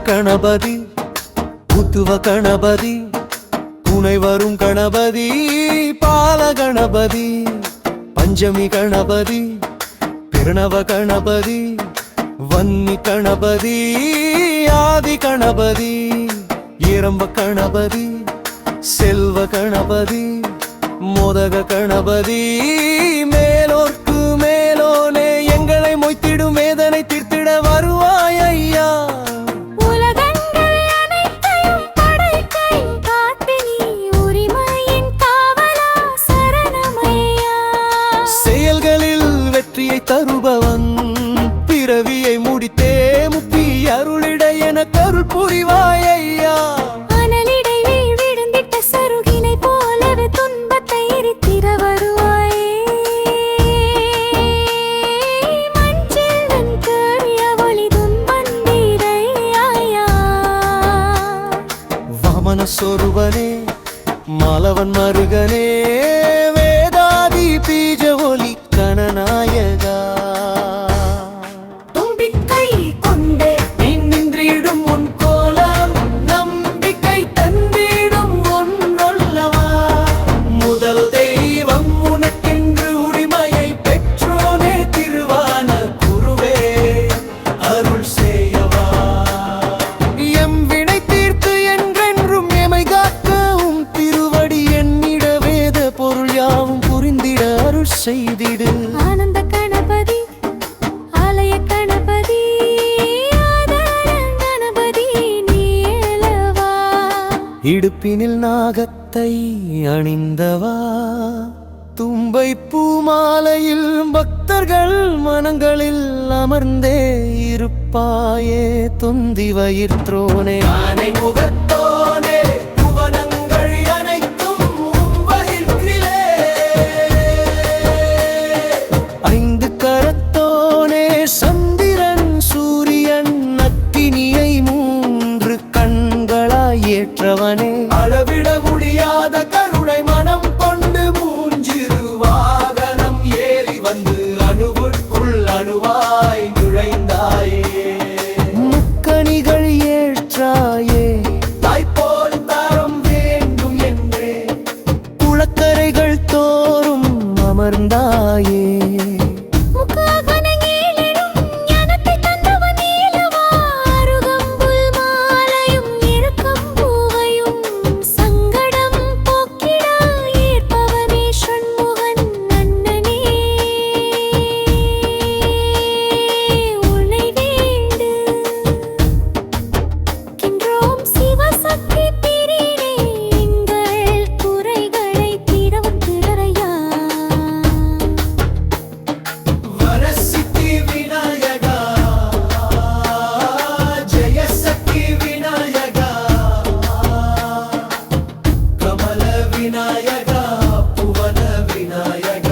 கணபதி புத்துவ கணபதி துணை வரும் கணபதி பால கணபதி பஞ்சமி கணபதி பிரணவ கணபதி வன்னி கணபதி ஆதி கணபதி ஏரம்ப கணபதி செல்வ கணபதி மோதக கணபதி மேலோர்க்கு மேலோனே எங்களை மொய்த்திடும் வேதனை தீர்த்திட வருவாய் ஐயா. செயல்களில் வெற்றியை தருபவன் பிறவியை முடித்தே முப்பி அருளிட என கருள் புரிவாய் ஐயா. சொருவனே மாலவன் மருகனே வேதாதி பீஜ ஒலி கணநாயகா தும்பிக்கை கொண்டே நின்றிடும் உன் கோலம் நம்பிக்கை தந்திடும் ஒன்றல்லவா. முதல் தெய்வம் உனக்கென்று உரிமையை பெற்றோனே திருவான குருவே அருள் செய்யவா. எம் வினை தீர்த்து செய்திடு. ஆனந்த கணபதி ஆலய கணபதி கணபதி நீலவா. இடுப்பினில் நாகத்தை அணிந்தவா தும்பை பூமாலையில் பக்தர்கள் மனங்களில் அமர்ந்தே இருப்பாயே தொந்தி வயிற்றோனே ஆனை முகத்தோனே புவனங்கள் அனைத்தும் வயிற்றிலே ஐந்து கரத்தோனே சந்திரன் சூரியன் அக்கினியை மூன்று கண்களாய் ஏற்றவனே அளவிட முடியாத கருணை மனம் கொண்டு மூஞ்சிரு வாகனம் ஏறி வந்து அணுவுக்குள் அணுவாய் நுழைந்தாயே. முக்கணிகள் ஏற்றாயே தாய்போல் தரம் வேண்டும் என்றே குளக்கரைகள் தோறும் அமர்ந்தாயே. விநாயகா புவன விநாயகா